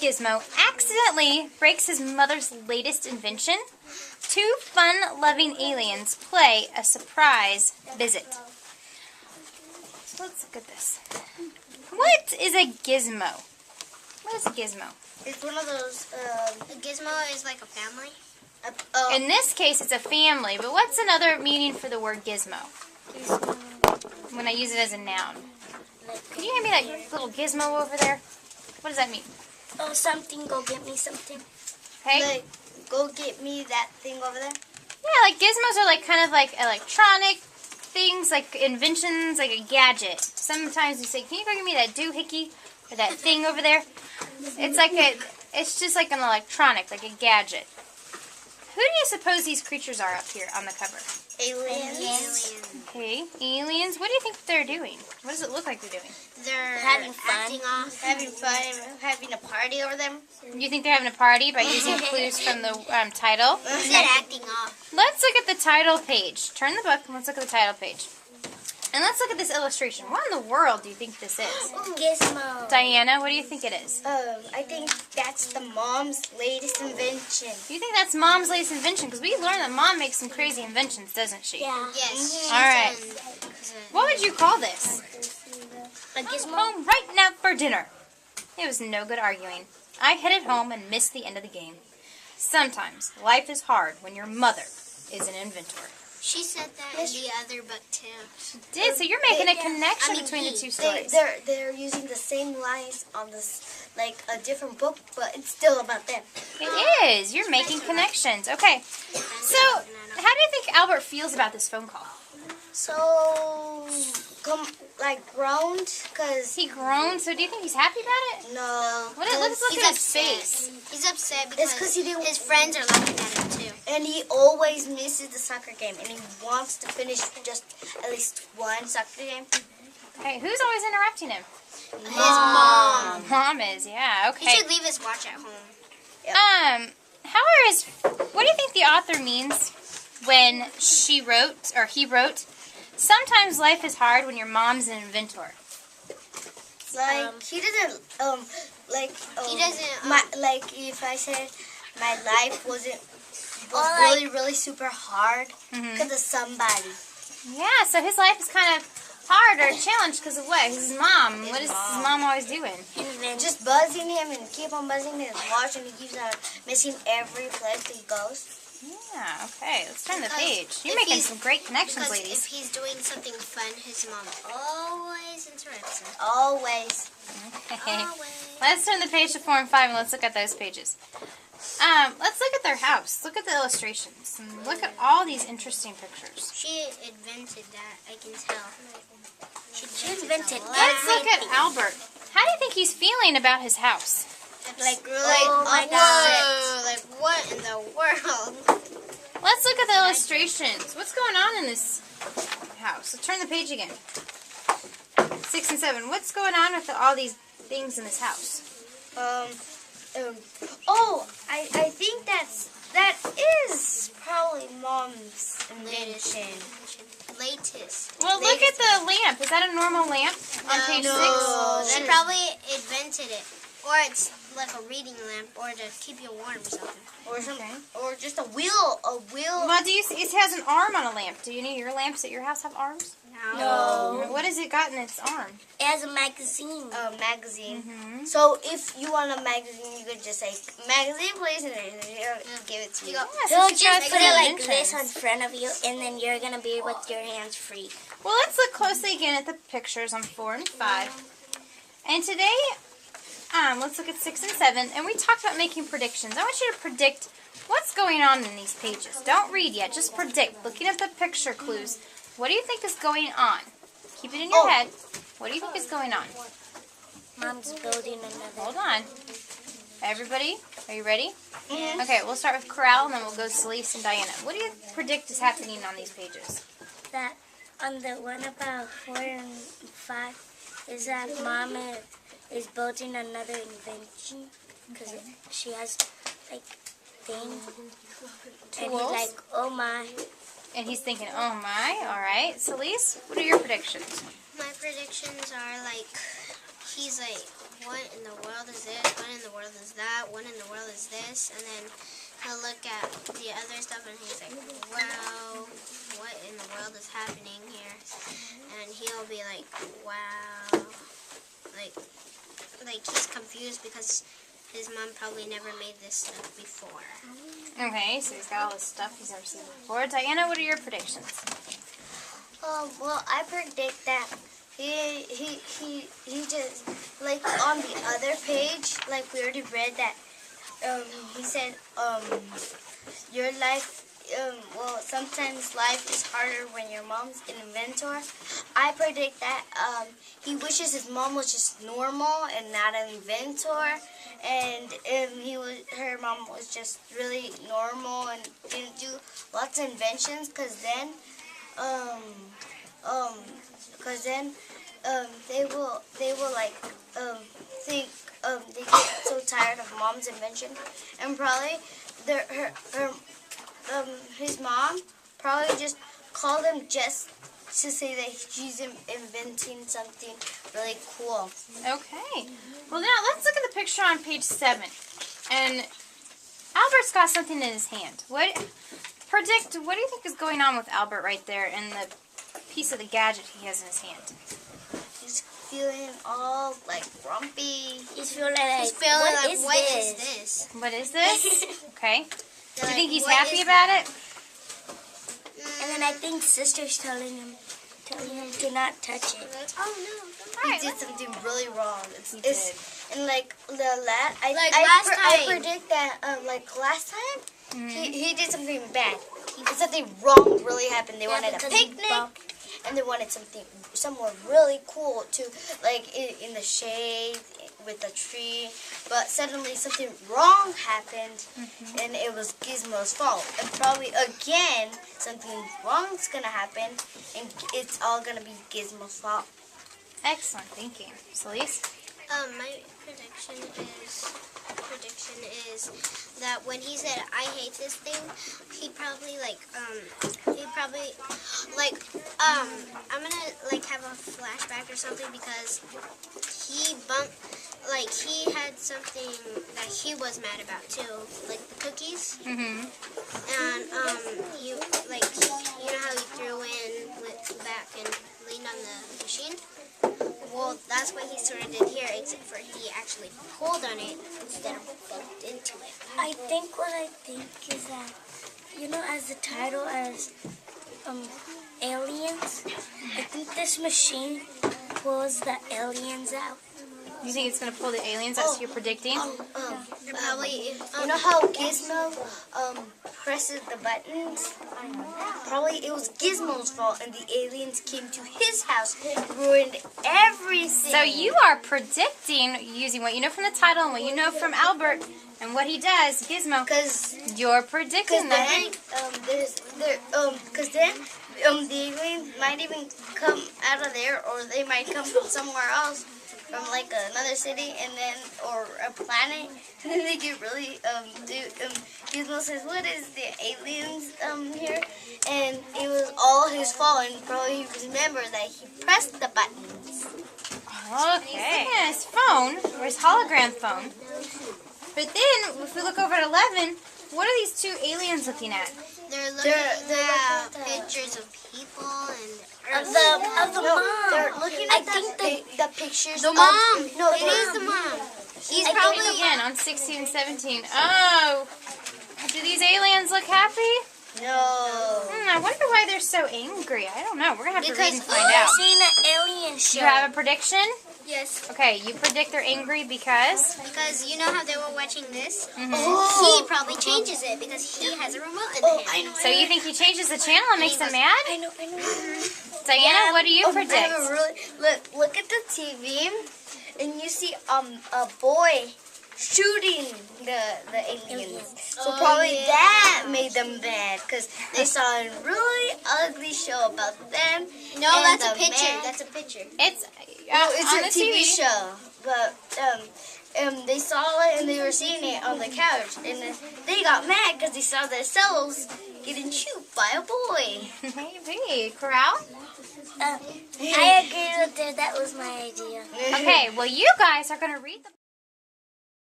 Gizmo accidentally breaks his mother's latest invention, two fun-loving aliens play a surprise visit. So let's look at this. What is a gizmo? What is a gizmo? It's one of those, a gizmo is like a family. In this case, it's a family, but what's another meaning for the word gizmo? When I use it as a noun. Can you hand me that little gizmo over there? What does that mean? Oh, something, go get me something. Okay. Like, go get me that thing over there. Yeah, like gizmos are like kind of like electronic things, like inventions, like a gadget. Sometimes you say, can you go get me that doohickey or that thing over there? It's like it's just like an electronic, like a gadget. Who do you suppose these creatures are up here on the cover? Aliens. Okay, aliens. What do you think they're doing? What does it look like they're doing? They're having fun. Having fun, having a party over them. You think they're having a party by using clues from the title? Instead acting off. Let's look at the title page. Turn the book and let's look at the title page. And let's look at this illustration. What in the world do you think this is? Gizmo. Diana, what do you think it is? I think that's the mom's latest invention. You think that's Mom's latest invention? Because we learned that Mom makes some crazy inventions, doesn't she? Yeah. Yes. All right. What would you call this? A gizmo? I'm home right now for dinner. It was no good arguing. I headed home and missed the end of the game. Sometimes life is hard when your mother is an inventor. She said that in the other book too. She did, so you're making a connection between the two stories. They're using the same lines on this, like a different book, but it's still about them. It is. You're making connections. Okay. So, how do you think Albert feels about this phone call? So, groaned, because... He groaned, so do you think he's happy about it? No. Let's look at his face. He's upset because his friends are laughing at him too. And he always misses the soccer game, and he wants to finish just at least one soccer game. Okay, who's always interrupting him? His mom. Mom is, yeah, okay. He should leave his watch at home. Yep. What do you think the author means when he wrote, sometimes life is hard when your mom's an inventor? He doesn't, if I said my life was really super hard because of somebody. Yeah, so his life is kind of hard or a challenge because of what? His mom. What is his mom always doing? Just buzzing him and keep on buzzing his watch, and he keeps on missing every place that he goes. Yeah, okay. Let's turn the page. You're making some great connections, ladies. If he's doing something fun, his mom always interrupts him. Always. Okay. Let's turn the page to 4 and 5 and let's look at those pages. Let's look at their house. Look at the illustrations. And look at all these interesting pictures. She invented that, I can tell. She invented that. Let's look at Albert. How do you think he's feeling about his house? Oh my God. Like, what in the world? Let's look at the illustrations. What's going on in this house? So turn the page again. 6 and 7. What's going on with all these things in this house? I think that is probably Mom's invention. Latest. Well, look at the lamp. Is that a normal lamp on page 6? She probably invented it. Or it's like a reading lamp, or to keep you warm or something. Or just a wheel. Well, it has an arm on a lamp. Do any of your lamps at your house have arms? No. What has it got in its arm? It has a magazine. A magazine. So if you want a magazine, you could just say, magazine please, and give it to you. They'll just put it like this in front of you, and then you're going to be with your hands free. Well, let's look closely again at the pictures on 4 and 5. And today, let's look at 6 and 7. And we talked about making predictions. I want you to predict what's going on in these pages. Don't read yet. Just predict. Looking at the picture clues. What do you think is going on? Keep it in your head. What do you think is going on? Mom's building another. Hold on. Everybody, are you ready? Yeah. Okay, we'll start with Corral, and then we'll go to Celeste and Diana. What do you predict is happening on these pages? That on the one about 4 and 5 is that Mom is building another invention because she has like things. And he's like, oh my. And he's thinking, oh my, alright. Celeste, what are your predictions? My predictions are like, he's like what in the world is this? What in the world is that? What in the world is this? And then he'll look at the other stuff and he's like, wow, what in the world is happening here? And he'll be like, wow, like he's confused because his mom probably never made this stuff before. Okay, so he's got all this stuff he's never seen before. Diana, what are your predictions? Well, I predict that he just, like, on the other page, like we already read that, he said, your life, well, sometimes life is harder when your mom's an inventor. I predict that he wishes his mom was just normal and not an inventor, and her mom was just really normal and didn't do lots of inventions, because then they will like think they get so tired of mom's invention, and probably his mom probably just called him just to say that she's inventing something really cool. Okay. Well, now let's look at the picture on page 7. And Albert's got something in his hand. What do you think is going on with Albert right there and the piece of the gadget he has in his hand? He's feeling all like grumpy. He's feeling like, what is this? What is this? Okay. Do you think he's what happy is about that? it? And then I think sister's telling him to not touch it. Oh no! He did something really wrong. He did. And like last I time. predict that like last time Mm-hmm. he did something bad. Something wrong really happened. They wanted a because he picnic, and they wanted somewhere really cool to, like in the shade with a tree. But suddenly something wrong happened, and it was Gizmo's fault. And probably again something wrong's gonna happen, and it's all gonna be Gizmo's fault. Excellent thinking. Celeste? My prediction is that when he said I hate this thing, he probably I'm gonna like have a flashback or something, because he had something that he was mad about too, like the cookies. Mm-hmm. And you know how he threw in back and leaned on the machine? Well, that's what he sort of did here, except for he actually pulled on it instead of bumped into it. I think is that, you know, as the title as aliens, I think this machine pulls the aliens out. You think it's going to pull the aliens out, so you're predicting? Probably. You know how Gizmo presses the buttons? Probably it was Gizmo's fault, and the aliens came to his house, ruined everything. So you are predicting using what you know from the title and what you know from Albert and what he does, Gizmo. Because You're predicting that. the aliens might even come out of there, or they might come from somewhere else, from like another city, and then or a planet, and then they get really Gizmo says, "What is the aliens here?" And it was all his fault, and probably he remembered that he pressed the buttons. Okay. He's looking at his phone, or his hologram phone. But then, if we look over at 11, what are these two aliens looking at? They're looking at pictures of people and Of the mom. They're looking at the pictures. the mom. No, It is the mom. He's Look probably again on 16 and 17. Oh, do these aliens look happy? No. I wonder why they're so angry. I don't know. We're going to have to read and Because- find out. Seen an alien show. Do you have a prediction? yes, Okay, you predict they're angry because? because you know how they were watching this. Oh. He probably changes it because he has a remote in Oh, his I hand. know. So you think he changes the channel and makes them mad? I know. Diana, what do you I have a predict? really, look at the TV, and you see a boy shooting the aliens. So Oh, probably yeah. that made them mad, because they saw a really ugly show about them. No, and that's a the picture. man- The picture. It's No, it's on a the TV show, but they saw it and they were seeing it on the couch, and then they got mad because they saw themselves getting chewed by a boy. Maybe. Corral? I agree with her. That was my idea. Okay, well, you guys are going to read the